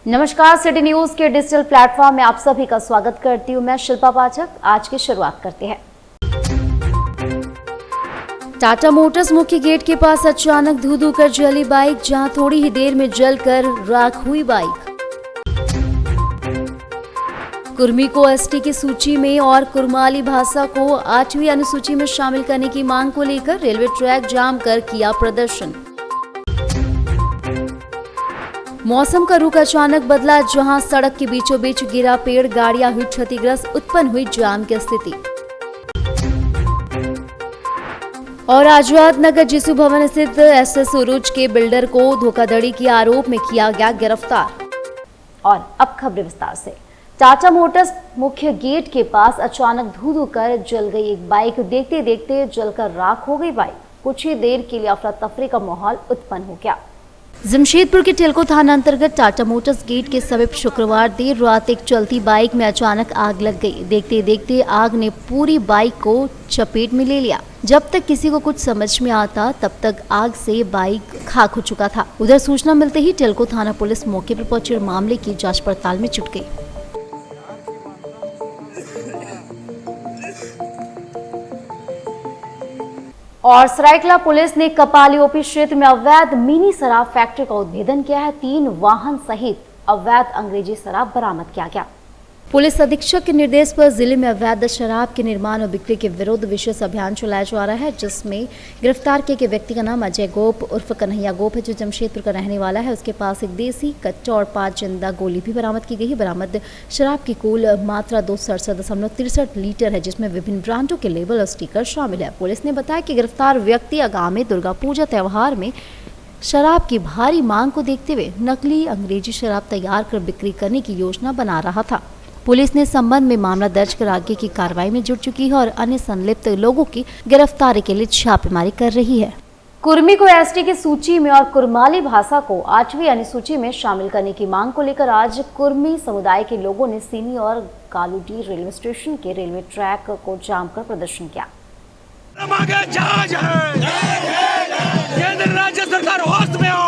नमस्कार, city news के digital platform में आप सभी का स्वागत करती हूँ मैं शिल्पा पाठक। आज की शुरुआत करते हैं। टाटा मोटर्स मुख्य गेट के पास अचानक धू कर जली बाइक, जहां थोड़ी ही देर में जलकर राख हुई बाइक। कुर्मी को एसटी की सूची में और कुरमाली भाषा को 8वीं अनुसूची में शामिल करने की मांग को लेकर रेलवे ट्रैक जाम कर किया प्रदर्शन। मौसम का रुख अचानक बदला, जहां सड़क के बीचों बीच गिरा पेड़, गाड़ियां हुई क्षतिग्रस्त, उत्पन्न हुई जाम की स्थिति। और आजाद नगर जीसू भवन स्थित एसएस उरूज के बिल्डर को धोखाधड़ी के आरोप में किया गया गिरफ्तार। और अब खबर विस्तार से। टाटा मोटर्स मुख्य गेट के पास अचानक धू कर जल गई एक बाइक, देखते देखते जलकर राख हो गई बाइक। कुछ ही देर के लिए अफरा तफरी का माहौल उत्पन्न हो गया। जमशेदपुर के टेल्को थाना अंतर्गत टाटा मोटर्स गेट के समीप शुक्रवार देर रात एक चलती बाइक में अचानक आग लग गई। देखते देखते आग ने पूरी बाइक को चपेट में ले लिया। जब तक किसी को कुछ समझ में आता तब तक आग से बाइक खाक हो चुका था। उधर सूचना मिलते ही टेल्को थाना पुलिस मौके पर पहुंची और मामले की जांच पड़ताल में जुट गई। और सरायकला पुलिस ने कपाली ओपी क्षेत्र में अवैध मिनी शराब फैक्ट्री का उद्भेदन किया है। 3 वाहन सहित अवैध अंग्रेजी शराब बरामद किया गया। पुलिस अधीक्षक के निर्देश पर जिले में अवैध शराब के निर्माण और बिक्री के विरुद्ध विशेष अभियान चलाया जा रहा है, जिसमें गिरफ्तार किए गए व्यक्ति का नाम अजय गोप उर्फ कन्हैया गोप है, जो जमशेदपुर का रहने वाला है। उसके पास एक देसी कट्टा और 5 जिंदा गोली भी बरामद की गई है। बरामद शराब की कुल मात्रा 267.63 लीटर है, जिसमें विभिन्न ब्रांडों के लेबल और स्टिकर शामिल है। पुलिस ने बताया कि गिरफ्तार व्यक्ति आगामी दुर्गा पूजा त्यौहार में शराब की भारी मांग को देखते हुए नकली अंग्रेजी शराब तैयार कर बिक्री करने की योजना बना रहा था। पुलिस ने संबंध में मामला दर्ज कर आगे की कार्रवाई में जुट चुकी है और अन्य संलिप्त लोगों की गिरफ्तारी के लिए छापेमारी कर रही है। कुर्मी को एसटी की सूची में और कुरमाली भाषा को 8वीं अनुसूची में शामिल करने की मांग को लेकर आज कुर्मी समुदाय के लोगों ने सीनी और गालूडी रेलवे स्टेशन के रेलवे ट्रैक को जाम कर प्रदर्शन किया। केंद्र राज्य सरकार होश में हो।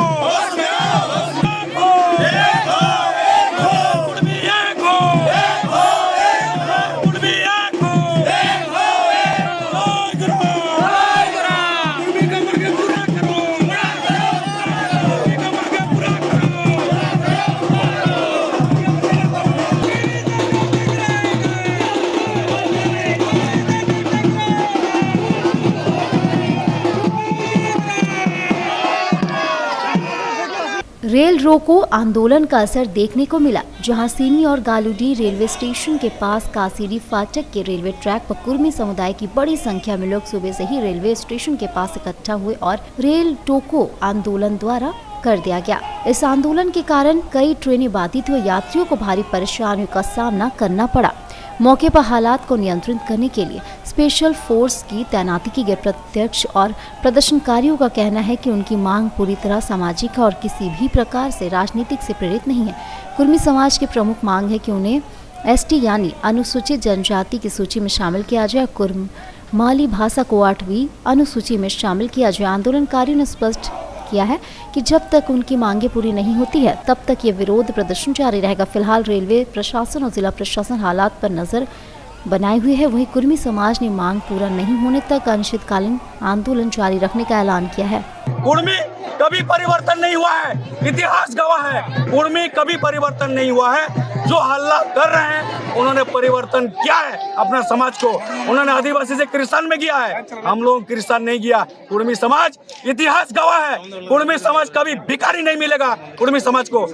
रेल रोको आंदोलन का असर देखने को मिला, जहां सीनी और गालूडी रेलवे स्टेशन के पास कासीडी फाटक के रेलवे ट्रैक पर कुर्मी समुदाय की बड़ी संख्या में लोग सुबह से ही रेलवे स्टेशन के पास इकट्ठा हुए और रेल टोको आंदोलन द्वारा कर दिया गया। इस आंदोलन के कारण कई ट्रेनें बाधित हुई, यात्रियों को भारी परेशानियों का सामना करना पड़ा। मौके पर हालात को नियंत्रित करने के लिए स्पेशल फोर्स की तैनाती की गई। प्रत्यक्ष और प्रदर्शनकारियों का कहना है कि उनकी मांग पूरी तरह सामाजिक है और किसी भी प्रकार से राजनीतिक से प्रेरित नहीं है। कुर्मी समाज की प्रमुख मांग है कि उन्हें एसटी यानी अनुसूचित जनजाति की सूची में शामिल किया जाए। कुरमाली भाषा को 8वीं अनुसूची में शामिल किया जाए। आंदोलनकारियों ने स्पष्ट किया है कि जब तक उनकी मांगे पूरी नहीं होती है तब तक ये विरोध प्रदर्शन जारी रहेगा। फिलहाल रेलवे प्रशासन और जिला प्रशासन हालात पर नजर बनाए हुए है। वहीं कुर्मी समाज ने मांग पूरा नहीं होने तक अनिश्चितकालीन आंदोलन जारी रखने का ऐलान किया है। कुर्मी कभी परिवर्तन नहीं हुआ है, इतिहास गवाह है। कुर्मी कभी परिवर्तन नहीं हुआ है। जो हल्ला कर रहे हैं उन्होंने परिवर्तन किया है अपना समाज को। उन्होंने आदिवासी से कृषण में किया है, हम लोग कृषण नहीं किया। कुर्मी समाज इतिहास गवाह है। कुर्मी समाज कभी भिखारी नहीं मिलेगा। कुर्मी समाज को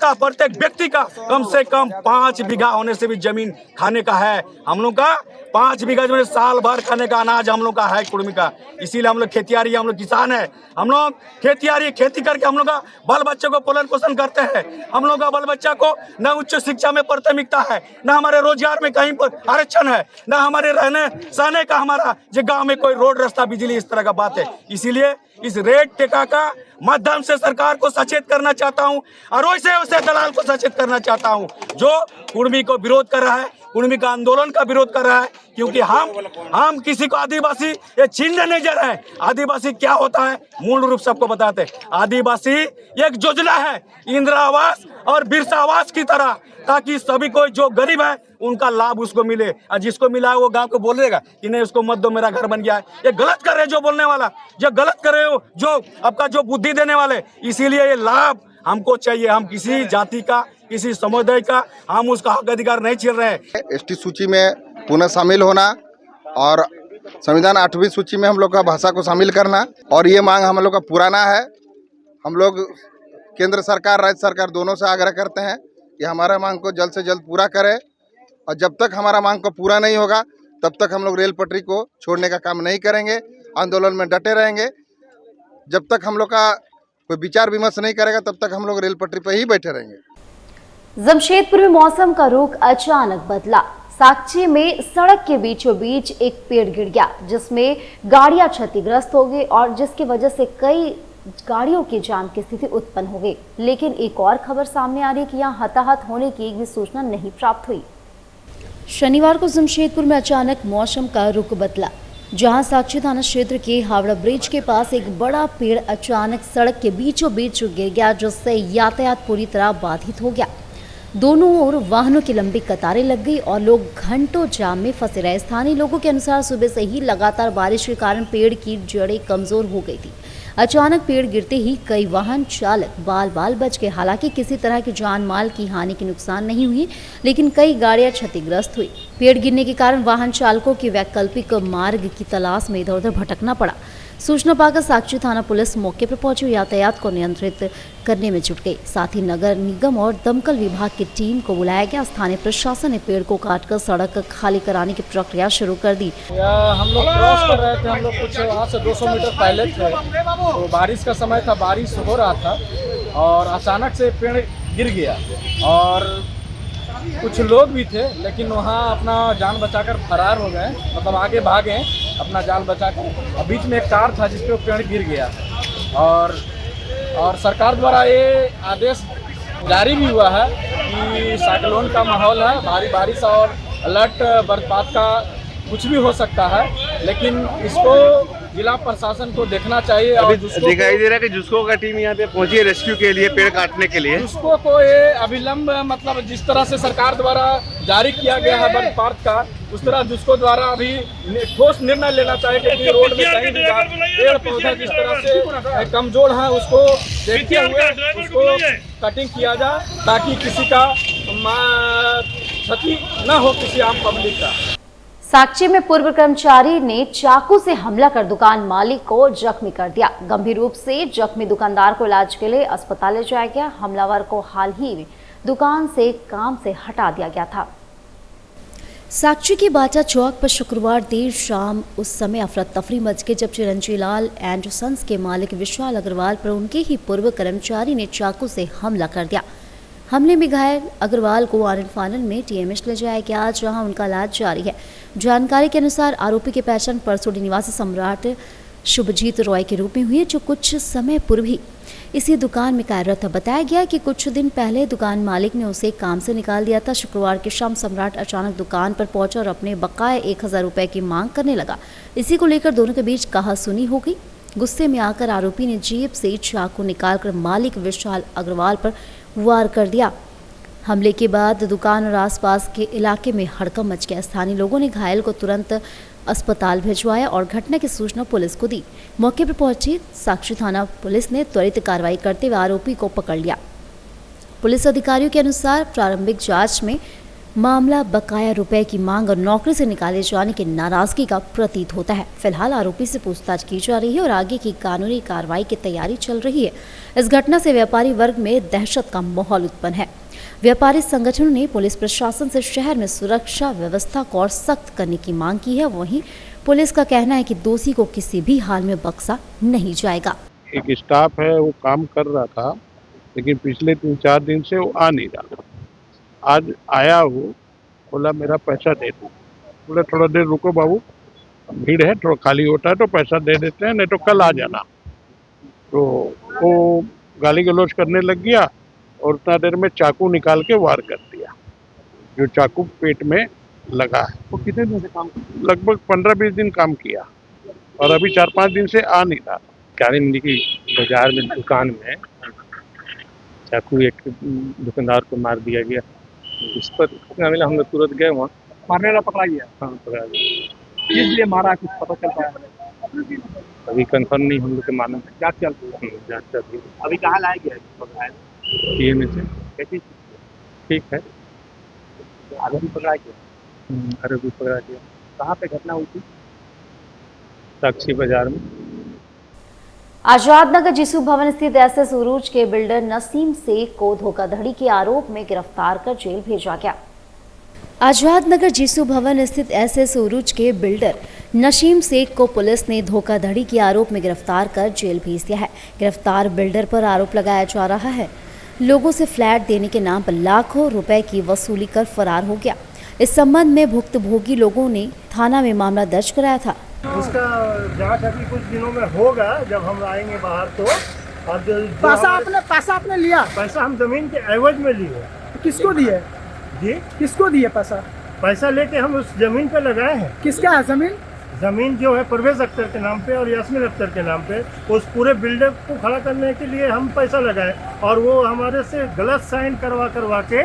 प्रत्येक व्यक्ति का कम से कम 5 बीघा होने से भी जमीन खाने का है। हम लोग का 5 बीघा जमीन साल भर खाने का अनाज हम लोग का है कुर्मी का। इसीलिए हम लोग खेतियारी, हम लोग किसान है। हम लोग खेती करके हम लोग का बाल बच्चे को पालन पोषण करते हैं। हम लोग का बाल बच्चा को न उच्च शिक्षा में प्राथमिकता है, न हमारे रोजगार में कहीं पर आरक्षण है, न हमारे रहने सहने का हमारा जो गाँव में कोई रोड रास्ता बिजली इस तरह का बात है। इसीलिए इस रेट टेका का माध्यम से सरकार को सचेत करना चाहता हूं और वैसे दलाल को सचेत करना चाहता हूं जो कुर्मी को विरोध कर रहा है। उर्मी का आंदोलन का विरोध कर रहा है, क्योंकि हम किसी को आदिवासी ये छीनने नहीं जा रहे हैं। आदिवासी क्या होता है मूल रूप से आपको बताते हैं। आदिवासी एक योजना है इंदिरा आवास और बिरसा आवास की तरह, ताकि सभी कोई जो गरीब है उनका लाभ उसको मिले, और जिसको मिला है वो गांव को बोलेगा कि नहीं उसको मत दो, मेरा घर बन गया है। ये गलत कर रहे जो बोलने वाला, जो गलत कर रहे हो जो आपका जो बुद्धि देने वाले। इसीलिए ये लाभ हमको चाहिए। हम किसी जाति का किसी समुदाय का हम उसका हक अधिकार नहीं छीन रहे हैं। एसटी सूची में पुनः शामिल होना और संविधान 8वीं सूची में हम लोग का भाषा को शामिल करना, और ये मांग हम लोग का पुराना है। हम लोग केंद्र सरकार राज्य सरकार दोनों से आग्रह करते हैं कि हमारा मांग को जल्द से जल्द पूरा करें, और जब तक हमारा मांग को पूरा नहीं होगा तब तक हम लोग रेल पटरी को छोड़ने का काम नहीं करेंगे, आंदोलन में डटे रहेंगे। जब तक हम लोग का कोई विचार विमर्श नहीं करेगा तब तक हम लोग रेल पटरी पर ही बैठे रहेंगे। जमशेदपुर में मौसम का रुख अचानक बदला। साकची में सड़क के बीचों बीच एक पेड़ गिर गया, जिसमें गाड़ियां क्षतिग्रस्त हो गई और जिसकी वजह से कई गाड़ियों की जाम की स्थिति उत्पन्न हो गई। लेकिन एक और खबर सामने आ रही है कि यहाँ हताहत होने की एक भी सूचना नहीं प्राप्त हुई। शनिवार को जमशेदपुर में अचानक मौसम का रुख बदला, जहां साक्षी थाना क्षेत्र के हावड़ा ब्रिज के पास एक बड़ा पेड़ अचानक सड़क के बीचों बीच गिर गया, जिससे यातायात पूरी तरह बाधित हो गया। दोनों ओर वाहनों की लंबी कतारें लग गई और लोग घंटों जाम में फंसे रहे। स्थानीय लोगों के अनुसार सुबह से ही लगातार बारिश के कारण पेड़ की जड़ें कमजोर हो गई थी। अचानक पेड़ गिरते ही कई वाहन चालक बाल बच गए। हालांकि किसी तरह की जान माल की हानि के नुकसान नहीं हुई, लेकिन कई गाड़ियां क्षतिग्रस्त हुई। पेड़ गिरने के कारण वाहन चालकों की वैकल्पिक मार्ग की तलाश में इधर उधर भटकना पड़ा। सूचना पाकर साक्षी थाना पुलिस मौके पर पहुंची, यातायात को नियंत्रित करने में जुट गई। साथ ही नगर निगम और दमकल विभाग की टीम को बुलाया गया। स्थानीय प्रशासन ने पेड़ को काटकर सड़क खाली कराने की प्रक्रिया शुरू कर दी। हम लोग क्रॉस कर रहे थे, हम लोग कुछ वहाँ से 200 मीटर पहले थे, तो बारिश का समय था, बारिश हो रहा था और अचानक से पेड़ गिर गया और कुछ लोग भी थे, लेकिन वहाँ अपना जान बचाकर फरार हो गए, मतलब आगे भागे अपना जान बचाकर। और बीच में एक कार था जिस पे पेड़ गिर गया और सरकार द्वारा ये आदेश जारी भी हुआ है कि साइक्लोन का माहौल है, भारी बारिश और अलर्ट बरसात का कुछ भी हो सकता है, लेकिन इसको जिला प्रशासन को देखना चाहिए। और दिखाई दे रहा है कि जुस्को का टीम यहाँ पे पहुंची है रेस्क्यू के लिए, पेड़ काटने के लिए। जुस्को को ये अविलंब, मतलब जिस तरह से सरकार द्वारा जारी किया गया है बरसात का, उस तरह जुस्को द्वारा अभी ठोस निर्णय लेना चाहिए कि रोड में कहीं भी पेड़ पौधा जिस तरह से कमजोर है उसको देखते हुए उसको कटिंग किया जाए, ताकि किसी का क्षति न हो, किसी आम पब्लिक का। साक्षी में पूर्व कर्मचारी ने चाकू से हमला कर दुकान मालिक को जख्मी कर दिया। गंभीर रूप से जख्मी दुकानदार को इलाज के लिए अस्पताल ले जाया गया। हमलावर को हाल ही में दुकान से काम से हटा दिया गया था। साक्षी के बाटा चौक पर शुक्रवार देर शाम उस समय अफरा तफरी मच गई जब चिरंजीलाल एंड सन्स के मालिक विशाल अग्रवाल पर उनके ही पूर्व कर्मचारी ने चाकू से हमला कर दिया। हमले में घायल अग्रवाल को आनंद फानन में टीएमएच ले जाया गया, जहां उनका इलाज जारी है। जानकारी के अनुसार आरोपी की पहचान परसोडी निवासी सम्राट शुभजीत रॉय के रूप में हुई है, जो कुछ समय पूर्व ही इसी दुकान में कार्यरत था। बताया गया कि कुछ दिन पहले दुकान मालिक ने उसे काम से निकाल दिया था। शुक्रवार की शाम सम्राट अचानक दुकान पर पहुंचा और अपने बकाया 1000 रुपए की मांग करने लगा। इसी को लेकर दोनों के बीच कहासुनी हो गई। गुस्से में आकर आरोपी ने जेब से चाकू निकालकर मालिक विशाल अग्रवाल पर वार कर दिया। हमले के बाद दुकान और आसपास के इलाके में हड़कंप मच गया। स्थानीय लोगों ने घायल को तुरंत अस्पताल भिजवाया और घटना की सूचना पुलिस को दी। मौके पर पहुंची साक्षी थाना पुलिस ने त्वरित कार्रवाई करते हुए आरोपी को पकड़ लिया। पुलिस अधिकारियों के अनुसार प्रारंभिक जांच में मामला बकाया रुपए की मांग और नौकरी से निकाले जाने की नाराजगी का प्रतीत होता है। फिलहाल आरोपी से पूछताछ की जा रही है और आगे की कानूनी कार्रवाई की तैयारी चल रही है। इस घटना से व्यापारी वर्ग में दहशत का माहौल उत्पन्न है। व्यापारी संगठनों ने पुलिस प्रशासन से शहर में सुरक्षा व्यवस्था को और सख्त करने की मांग की है। वहीं पुलिस का कहना है कि दोषी को किसी भी हाल में बख्शा नहीं जाएगा। एक स्टाफ है वो काम कर रहा था, लेकिन पिछले 3-4 दिन से वो आ नहीं रहा। आज आया वो, बोला मेरा पैसा दे दो। बोले थोड़ा देर रुको बाबू, भीड़ है, थोड़ा खाली होता है तो पैसा दे देते हैं, नहीं तो कल आ जाना। तो वो गाली गलौज करने लग गया और उतना देर में चाकू निकाल के वार कर दिया। जो चाकू पेट में लगा है। वो कितने दिन से काम लगभग 15-20 दिन काम किया और अभी 4-5 दिन से आ नहीं रहा। कारी मंडी की बाजार में दुकान में चाकू एक दुकानदार को मार दिया गया। इस पर सूचना मिला, हम लोग तुरंत गए वहाँ। मारने वाला पकड़ा गया? हाँ, पकड़ा गया। किस लिए मारा, कुछ पता चल पाया? अभी कंफर्म नहीं हम लोग के मालूम है। जांच चल रही है। जाँच चल रही है। अभी कहाँ लाया गया है? TNA से कैसी ठीक है। आरोपी पकड़ा गया? अरे भी पकड़ा गया। कहाँ पे घटना हुई थी? साक्षी बाजार में। आजाद नगर जीसू भवन स्थित एसएस उरूज के बिल्डर नसीम शेख को धोखाधड़ी के आरोप में गिरफ्तार कर जेल भेजा गया। आजाद नगर जीसू भवन स्थित एसएस उरूज के बिल्डर नसीम शेख को पुलिस ने धोखाधड़ी के आरोप में गिरफ्तार कर जेल भेज दिया है। गिरफ्तार बिल्डर पर आरोप लगाया जा रहा है लोगों से फ्लैट देने के नाम पर लाखों रुपए की वसूली कर फरार हो गया। इस संबंध में भुक्तभोगी लोगों ने थाना में मामला दर्ज कराया था। उसका जांच अभी कुछ दिनों में होगा, जब हम आएंगे बाहर तो। और पैसा आपने लिया? पैसा हम जमीन के एवज में लिए। किसको दिए जी? किसको दिए पैसा? पैसा लेके हम उस जमीन पे लगाए हैं। किसका है जमीन? जमीन जो है परवेज अख्तर के नाम पे और यास्मीन अख्तर के नाम पे। उस पूरे बिल्डर को खड़ा करने के लिए हम पैसा लगाए और वो हमारे से गलत साइन करवा के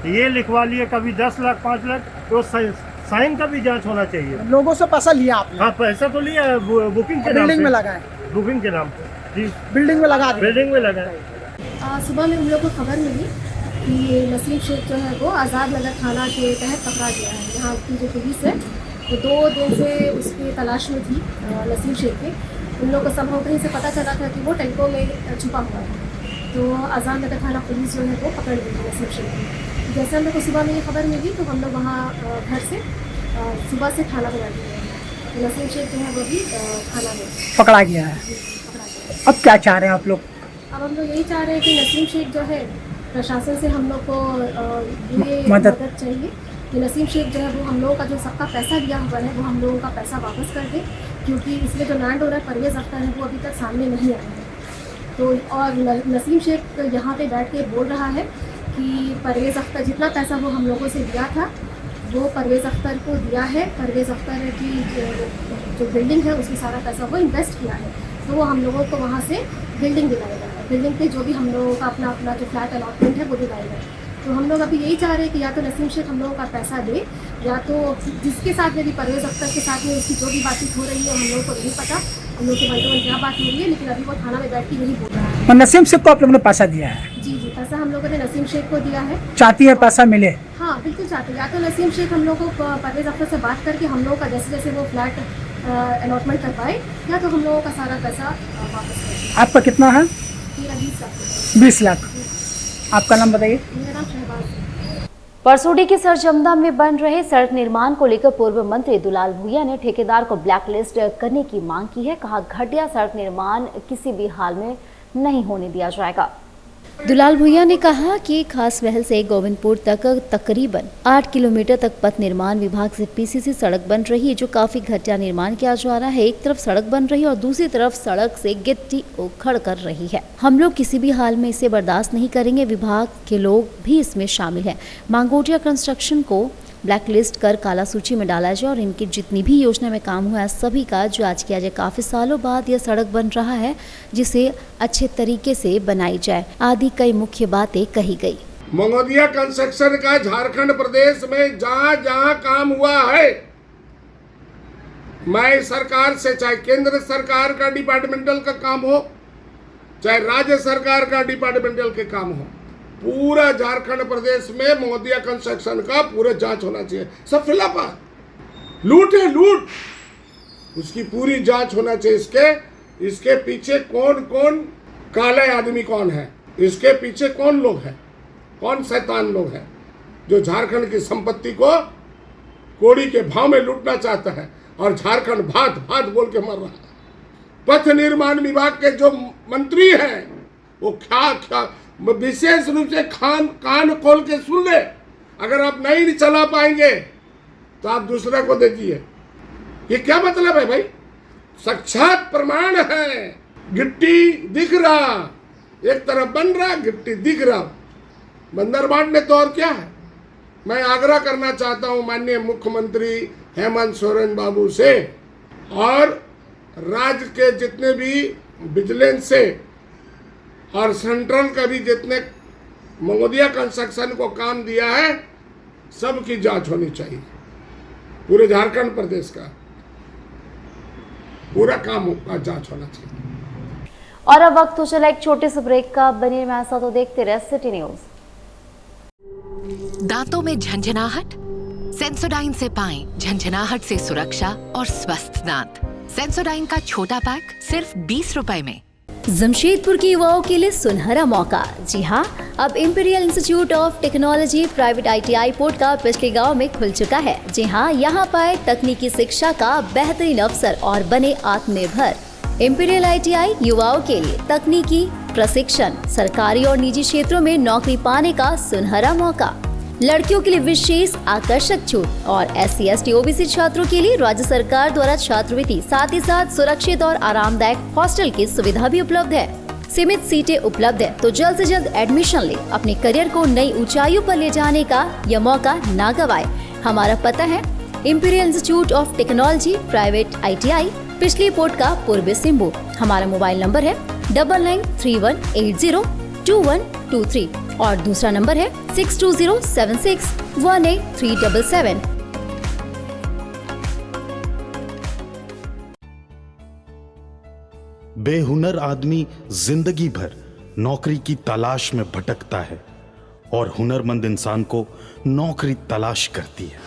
ये लिखवा लिए, कभी 10 लाख 5 लाख। तो साइन का भी जांच होना चाहिए। लोगों से पैसा लिया आपने? हाँ, पैसा तो लिया है बुकिंग के नाम पे। बिल्डिंग में लगाए? बुकिंग के नाम पे जी, बिल्डिंग में लगा दिया? बिल्डिंग में लगाए। सुबह में हम लोग को खबर मिली कि नसीम शेख जो है वो आज़ाद नगर थाना के तहत पकड़ा गया है। यहाँ की जो पुलिस है वो 2 दिन से उसकी तलाश में थी नसीम शेख के। उन लोगों को संभव कहीं से पता चला था कि वो टेल्को में छुपा हुआ है, तो आज़ाद नगर थाना पुलिस जो है वो पकड़ ली थी नसीम शेख को। जैसे हम लोग को सुबह में ये खबर मिली तो हम लोग वहाँ घर से सुबह से थाना बना दिए हैं। तो नसीम शेख जो है वो भी थाना में पकड़ा गया है। पकड़ा गया। अब क्या चाह रहे हैं आप लोग? अब हम लोग यही चाह रहे हैं कि नसीम शेख जो है, प्रशासन से हम लोग को ये मदद मदद चाहिए कि नसीम शेख जो है वो हम लोगों का जो सबका पैसा दिया हुआ है वो हम लोगों का पैसा वापस कर दे, क्योंकि इसमें जो लैंड ओनर परवेज़ अख्तर है वो अभी तक सामने नहीं आए हैं। तो और नसीम शेख यहाँ पे बैठ के बोल रहा है कि परवेज़ अख्तर जितना पैसा वो हम लोगों से दिया था वो परवेज़ अख्तर को दिया है। परवेज़ अख्तर की जो बिल्डिंग है उसकी सारा पैसा वो इन्वेस्ट किया है, तो वो हम लोगों को वहाँ से बिल्डिंग दिलाएगा। बिल्डिंग पे जो भी हम लोगों का अपना जो फ्लैट अलॉटमेंट है वो दिलाएगा। तो हम लोग अभी यही चाह रहे हैं कि या तो नसीम शेख हम लोगों का पैसा दे, या तो जिसके साथ में भी परवेज़ अख्तर के साथ में उसकी जो भी बातचीत हो रही है हम लोगों को नहीं पता, हम लोग के मन क्या बात हो रही है, लेकिन अभी वो थाना में बैठ के यही बोल रहा है। और नसीम शेख को आप लोगों ने पैसा दिया है? जी, पैसा हम लोगों ने नसीम शेख को दिया है। चाहती है पैसा मिले? हाँ, बिल्कुल चाहते हैं। या तो नसीम शेख हम लोग को परवेज़ अख्तर से बात करके हम लोगों का जैसे जैसे वो फ्लैट अलॉटमेंट कर पाए, या तो हम लोगों का सारा पैसा वापस कर। आपका कितना है? 20 लाख। 20 लाख। आपका नाम बताइए। मेरा नाम शहबाज। परसोडी के सरजमदा में बन रहे सड़क निर्माण को लेकर पूर्व मंत्री दुलाल भुइया ने ठेकेदार को ब्लैकलिस्ट करने की मांग की है। कहा, घटिया सड़क निर्माण किसी भी हाल में नहीं होने दिया जाएगा। दुलाल भुइया ने कहा कि खास महल से गोविंदपुर तक तकरीबन 8 किलोमीटर तक पथ निर्माण विभाग से पीसीसी सड़क बन रही है, जो काफी घटिया निर्माण किया जा रहा है। एक तरफ सड़क बन रही है और दूसरी तरफ सड़क से गिट्टी उखड़ कर रही है। हम लोग किसी भी हाल में इसे बर्दाश्त नहीं करेंगे। विभाग के लोग भी इसमें शामिल हैं। मांगोटिया कंस्ट्रक्शन को ब्लैकलिस्ट कर काला सूची में डाला जाए और इनकी जितनी भी योजना में काम हुआ है सभी का जांच किया जाए। काफी सालों बाद यह सड़क बन रहा है, जिसे अच्छे तरीके से बनाई जाए आदि कई मुख्य बातें कही गई। मंगोदिया कंस्ट्रक्शन का झारखंड प्रदेश में जहां जहां काम हुआ है, मैं सरकार से, चाहे केंद्र सरकार का डिपार्टमेंटल का काम हो, चाहे राज्य सरकार का डिपार्टमेंटल के काम हो, पूरा झारखंड प्रदेश में मंगोदिया कंस्ट्रक्शन का पूरा जांच होना चाहिए। सब फिलअप है, लूट है, लूट, उसकी पूरी जांच होना चाहिए। इसके पीछे कौन कौन काले आदमी कौन है, इसके पीछे कौन लोग हैं, कौन शैतान लोग हैं जो झारखंड की संपत्ति को कोड़ी के भाव में लूटना चाहता है और झारखंड भात भात बोल के मर रहा है। पथ निर्माण विभाग के जो मंत्री हैं वो क्या विशेष रूप से कान खोल के सुन ले। अगर आप नहीं चला पाएंगे तो आप दूसरे को दीजिए। ये क्या मतलब है भाई? साक्षात प्रमाण है, गिट्टी दिख रहा, एक तरफ बन रहा, गिट्टी दिख रहा। बंदरबांट में तो और क्या है, मैं आग्रह करना चाहता हूं माननीय मुख्यमंत्री हेमंत सोरेन बाबू से और राज्य के जितने भी विजिलेंस से और सेंट्रल का भी जितने मोदिया कंस्ट्रक्शन को काम दिया है सबकी जांच होनी चाहिए। पूरे झारखंड प्रदेश का पूरा काम का जांच होना चाहिए। और अब वक्त हो चला एक छोटे से ब्रेक का। बने में ऐसा तो देखते रहे सिटी न्यूज। दांतों में झंझनाहट? सेंसोडाइन से पाएं झंझनाहट से सुरक्षा और स्वस्थ दांत। सेंसोडाइन का छोटा पैक सिर्फ 20 रुपए में। जमशेदपुर के युवाओं के लिए सुनहरा मौका। जी हाँ, अब imperial institute of technology private ITI port का पिछले गांव में खुल चुका है। जी हाँ, यहाँ पाए तकनीकी शिक्षा का बेहतरीन अवसर और बने आत्मनिर्भर। इंपीरियल ITI युवाओं के लिए तकनीकी प्रशिक्षण, सरकारी और निजी क्षेत्रों में नौकरी पाने का सुनहरा मौका। लड़कियों के लिए विशेष आकर्षक छूट और SC ST OBC छात्रों के लिए राज्य सरकार द्वारा छात्रवृत्ति, साथ ही साथ सुरक्षित और आरामदायक हॉस्टल की सुविधा भी उपलब्ध है। सीमित सीटें उपलब्ध है, तो जल्द से जल्द एडमिशन ले। अपने करियर को नई ऊंचाइयों पर ले जाने का यह मौका ना गवाए। हमारा पता है imperial institute of technology private ITI, पिछली पोर्ट का पूर्वी सिंहभूम। हमारा मोबाइल नंबर है 9931802123 और दूसरा नंबर है 6207618377। बेहुनर आदमी जिंदगी भर नौकरी की तलाश में भटकता है और हुनरमंद इंसान को नौकरी तलाश करती है।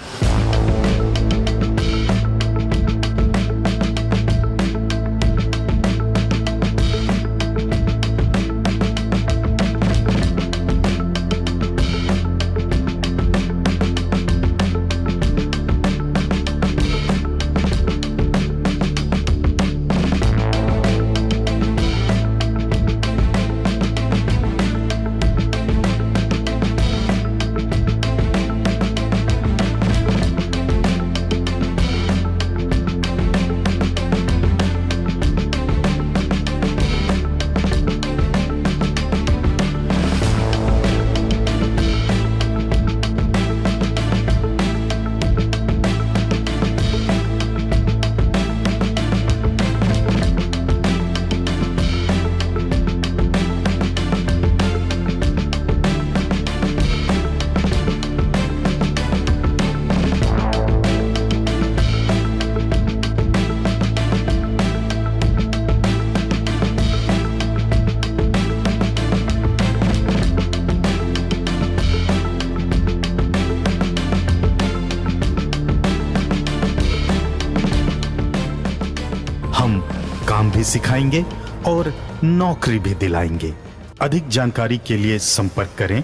काम भी सिखाएंगे और नौकरी भी दिलाएंगे। अधिक जानकारी के लिए संपर्क करें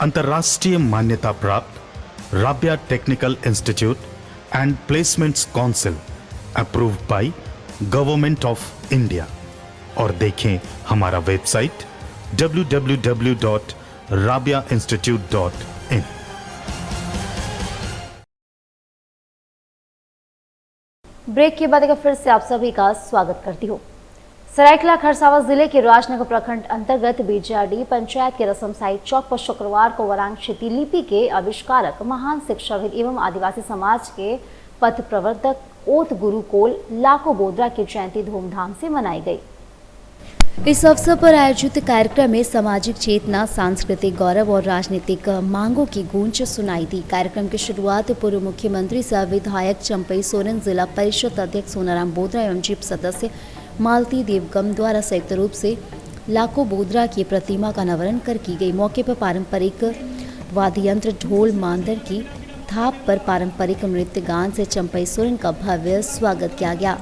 अंतर्राष्ट्रीय मान्यता प्राप्त Rabia technical institute and placements council approved by government of India और देखें हमारा वेबसाइट www.rabiainstitute.in। ब्रेक के बाद एक फिर से आप सभी का स्वागत करती हूँ। सरायकेला खरसावां जिले के राजनगर प्रखंड अंतर्गत बीजाडी पंचायत के रसमसाई चौक पर शुक्रवार को वरांक्षिती लिपि के आविष्कारक, महान शिक्षाविद एवं आदिवासी समाज के पथ प्रवर्तक ओत गुरु कोल लाखो बोद्रा की जयंती धूमधाम से मनाई गई। इस अवसर पर आयोजित कार्यक्रम में सामाजिक चेतना, सांस्कृतिक गौरव और राजनीतिक मांगों की गूंज सुनाई दी। कार्यक्रम की शुरुआत पूर्व मुख्यमंत्री सह विधायक चंपई सोरेन, जिला परिषद अध्यक्ष सोनाराम बोद्रा एवं जीप सदस्य मालती देवगम द्वारा संयुक्त रूप से लाखो बोद्रा की प्रतिमा का अनावरण कर की गई। मौके पर पारंपरिक वाद्य यंत्र, ढोल, मांदर की थाप पर पारंपरिक नृत्य गान से चंपई सोरेन का भव्य स्वागत किया गया।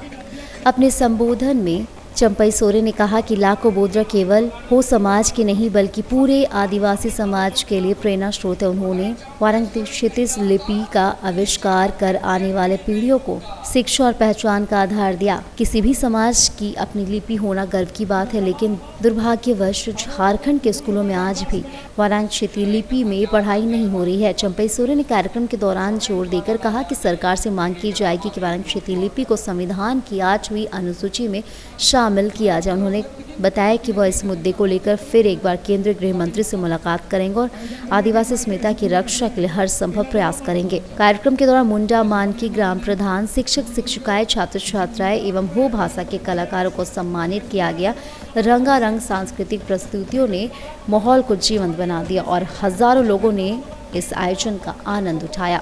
अपने संबोधन में चंपई सोरेन ने कहा कि लाखो बोद्रा केवल हो समाज के नहीं बल्कि पूरे आदिवासी समाज के लिए प्रेरणा स्रोत है। उन्होंने वारांक्षिती लिपि का आविष्कार कर आने वाले पीढ़ियों को शिक्षा और पहचान का आधार दिया। किसी भी समाज की अपनी लिपि होना गर्व की बात है, लेकिन दुर्भाग्यवश झारखंड के स्कूलों में आज भी वारांक्षिती लिपि में पढ़ाई नहीं हो रही है। चंपई सोरेन ने कार्यक्रम के दौरान जोर देकर कहा कि सरकार से मांग की जाएगी कि वारांक्षिती लिपि को संविधान की 8वीं अनुसूची में शामिल शामिल किया जाए। उन्होंने बताया कि वह इस मुद्दे को लेकर फिर एक बार केंद्रीय गृह मंत्री से मुलाकात करेंगे और आदिवासी अस्मिता की रक्षा के लिए हर संभव प्रयास करेंगे। कार्यक्रम के दौरान मुंडा मानकी ग्राम प्रधान, शिक्षक शिक्षिकाएं, छात्र छात्राएं एवं हो भाषा के कलाकारों को सम्मानित किया गया। रंगारंग सांस्कृतिक प्रस्तुतियों ने माहौल को जीवंत बना दिया और हजारों लोगों ने इस आयोजन का आनंद उठाया।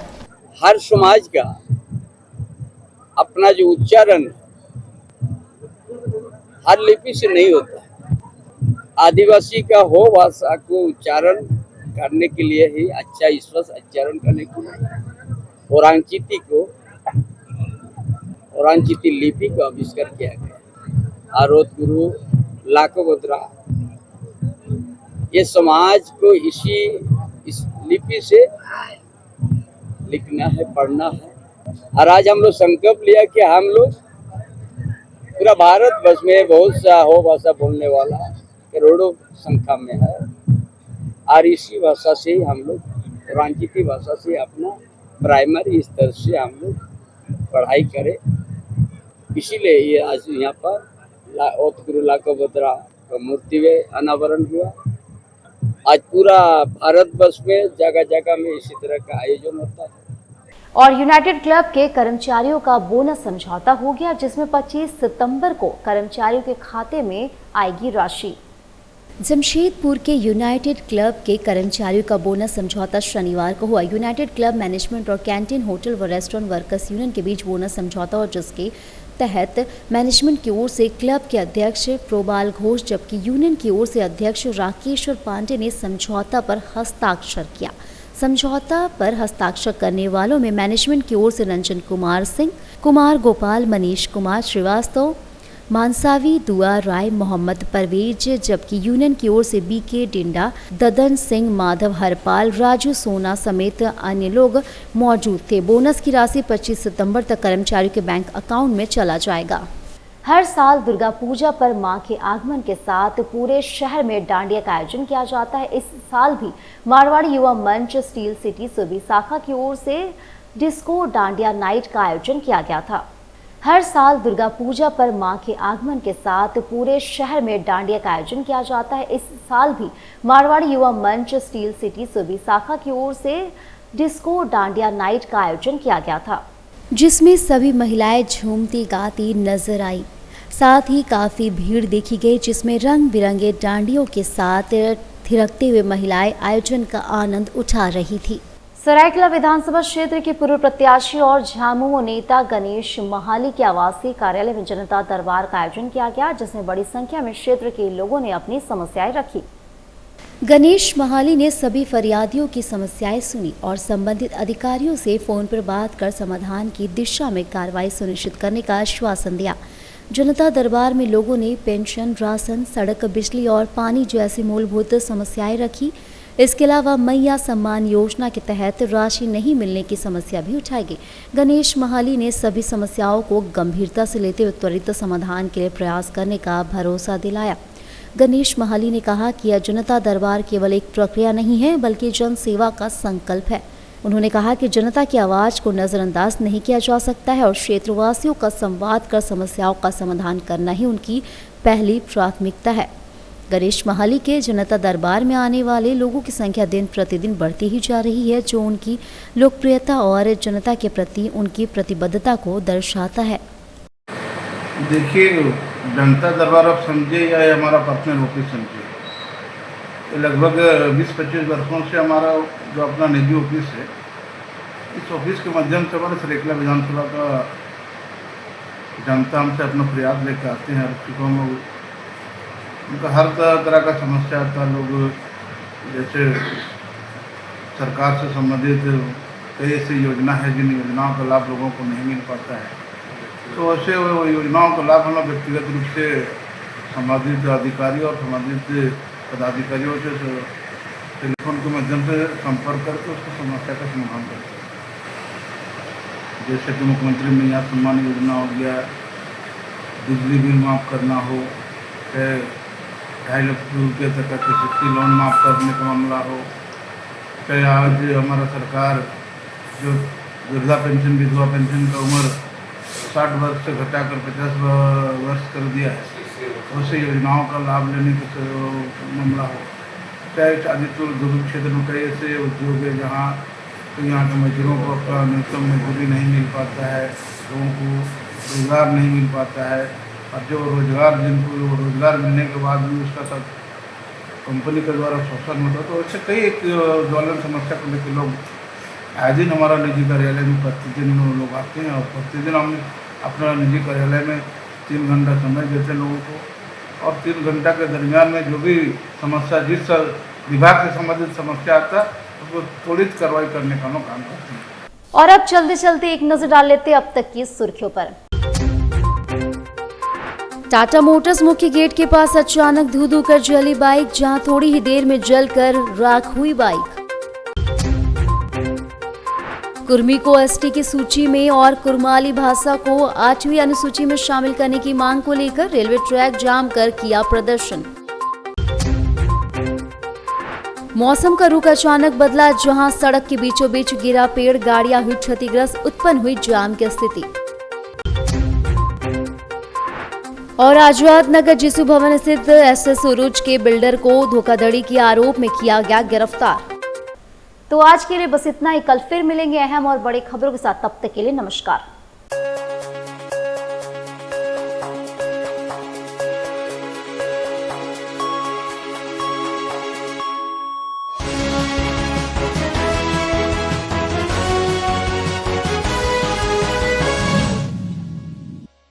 हर समाज का अपना जो उच्चारण हर लिपि से नहीं होता। आदिवासी का हो भाषा को उच्चारण करने के लिए ही अच्छा स्वस्थ उच्चारण करने के लिए औरांचीती लिपि का आविष्कार किया गया। आरोत गुरु लाकोबद्रा ये समाज को इस लिपि से लिखना है, पढ़ना है। और आज हम लोग संकल्प लिया कि हम लोग पूरा भारत वर्ष में बहुत सा हो भाषा बोलने वाला करोड़ों संख्या में है और इसी भाषा से ही हम लोग औरांचीती भाषा से अपना प्राइमरी स्तर से हम लोग पढ़ाई करें। इसीलिए ये आज यहाँ पर ओत गुरु लाकोबद्रा का मूर्ति में अनावरण हुआ। आज पूरा भारत वर्ष में जगह जगह में इसी तरह का आयोजन होता है। और यूनाइटेड क्लब के कर्मचारियों का बोनस समझौता हो गया, जिसमें 25 सितंबर को कर्मचारियों के खाते में आएगी राशि। जमशेदपुर के यूनाइटेड क्लब के कर्मचारियों का बोनस समझौता शनिवार को हुआ। यूनाइटेड क्लब मैनेजमेंट और कैंटीन, होटल व रेस्टोरेंट वर्कर्स यूनियन के बीच बोनस समझौता और जिसके तहत मैनेजमेंट की ओर से क्लब के अध्यक्ष प्रोबाल घोष जबकि यूनियन की ओर से अध्यक्ष राकेश्वर पांडे ने समझौता पर हस्ताक्षर किया। समझौता पर हस्ताक्षर करने वालों में मैनेजमेंट की ओर से रंजन कुमार सिंह, कुमार गोपाल, मनीष कुमार श्रीवास्तव, मानसावी दुआ राय, मोहम्मद परवेज जबकि यूनियन की ओर से बीके डिंडा, ददन सिंह, माधव हरपाल, राजू सोना समेत अन्य लोग मौजूद थे। बोनस की राशि 25 सितंबर तक कर्मचारियों के बैंक अकाउंट में चला जाएगा। हर साल दुर्गा पूजा पर मां के आगमन के साथ पूरे शहर में डांडिया का आयोजन किया जाता है। इस साल भी मारवाड़ी युवा मंच स्टील सिटी सुबी शाखा की ओर से डिस्को डांडिया नाइट का आयोजन किया गया था। हर साल दुर्गा पूजा पर मां के आगमन के साथ पूरे शहर में डांडिया का आयोजन किया जाता है। इस साल भी मारवाड़ी युवा मंच स्टील सिटी सुबी शाखा की ओर से डिस्को डांडिया नाइट का आयोजन किया गया था, जिसमें सभी महिलाएं झूमती गाती नजर आई। साथ ही काफी भीड़ देखी गई, जिसमें रंग बिरंगे डांडियों के साथ थिरकते हुए महिलाएं आयोजन का आनंद उठा रही थी। सरायकेला विधानसभा क्षेत्र के पूर्व प्रत्याशी और झामुमो नेता गणेश महाली के आवासीय कार्यालय में जनता दरबार का आयोजन किया गया, जिसमें बड़ी संख्या में क्षेत्र के लोगों ने अपनी समस्याएं रखी। गणेश महाली ने सभी फरियादियों की समस्याएं सुनी और संबंधित अधिकारियों से फोन पर बात कर समाधान की दिशा में कार्रवाई सुनिश्चित करने का आश्वासन दिया। जनता दरबार में लोगों ने पेंशन, राशन, सड़क, बिजली और पानी जैसी मूलभूत समस्याएं रखी। इसके अलावा मैया सम्मान योजना के तहत राशि नहीं मिलने की समस्या भी उठाई गई। गणेश महाली ने सभी समस्याओं को गंभीरता से लेते हुए त्वरित समाधान के लिए प्रयास करने का भरोसा दिलाया। गणेश महाली ने कहा कि यह जनता दरबार केवल एक प्रक्रिया नहीं है बल्कि जन सेवा का संकल्प है। उन्होंने कहा कि जनता की आवाज़ को नज़रअंदाज नहीं किया जा सकता है और क्षेत्रवासियों का संवाद कर समस्याओं का समाधान करना ही उनकी पहली प्राथमिकता है। गणेश महाली के जनता दरबार में आने वाले लोगों की संख्या दिन प्रतिदिन बढ़ती ही जा रही है, जो उनकी लोकप्रियता और जनता के प्रति उनकी प्रतिबद्धता को दर्शाता है। देखिए, जनता दरबार आप समझे या हमारा पर्सनल ऑफिस समझे, लगभग 20-25 वर्षों से हमारा जो अपना निजी ऑफिस है, इस ऑफिस के माध्यम से हमारे सरायकेला विधानसभा का जनता हमसे अपना फरियाद लेकर आते हैं। उनका हर तरह का समस्या आता है। लोग जैसे सरकार से संबंधित कई ऐसी योजना है जिन योजनाओं का लाभ लोगों को नहीं मिल पाता है, तो ऐसे वो योजनाओं का लाभ हम लोग व्यक्तिगत रूप से संबंधित अधिकारियों और संबंधित पदाधिकारियों से टेलीफोन के माध्यम से संपर्क करके उसकी समस्या का समाधान करते हैं। जैसे कि मुख्यमंत्री मैया सम्मान योजना हो गया, बिजली बिल माफ़ करना हो, 2.5 लाख रुपये तक का कृषि लोन माफ़ करने का मामला हो, चाहे आज हमारा सरकार जो वृद्धा पेंशन, विधवा पेंशन का उम्र 60 वर्ष से घटाकर 50 वर्ष कर दिया है, वैसे योजनाओं का लाभ लेने का मामला हो, चाहे आदित्य दुर्ग क्षेत्र में कई ऐसे उद्योग है जहाँ तो यहाँ के मजदूरों को अपना न्यूनतम मजदूरी नहीं मिल पाता है, लोगों को रोज़गार नहीं मिल पाता है, और जो रोज़गार जिनको रोज़गार मिलने के बाद भी उसका सब कंपनी के द्वारा शोषण होता है। तो ऐसे कई एक ज्वलन समस्या को लेकर लोग आए दिन हमारा निजी कार्यालय में प्रतिदिन लोग आते हैं, और प्रतिदिन हम अपना निजी कार्यालय में 3 घंटा समय देते हैं लोगों को, और 3 घंटा के दरमियान में जो भी समस्या जिस विभाग से संबंधित समस्या आता है उसको त्वरित कार्रवाई करने का हम काम करते हैं। और अब चलते चलते एक नजर डाल लेते अब तक की सुर्खियों पर। टाटा मोटर्स मुख्य गेट के पास अचानक धू कर जली बाइक, जहां थोड़ी ही देर में जलकर राख हुई बाइक। कुर्मी को एसटी की सूची में और कुरमाली भाषा को 8वीं अनुसूची में शामिल करने की मांग को लेकर रेलवे ट्रैक जाम कर किया प्रदर्शन। मौसम का रुख अचानक बदला, जहां सड़क के बीचों बीच गिरा पेड़, गाड़ियां हुई क्षतिग्रस्त, उत्पन्न हुई जाम की स्थिति। और आजाद नगर जिसु भवन स्थित एसएस उरूज के बिल्डर को धोखाधड़ी के आरोप में किया गया गिरफ्तार। तो आज के लिए बस इतना ही। कल फिर मिलेंगे अहम और बड़े खबरों के साथ, तब तक के लिए नमस्कार।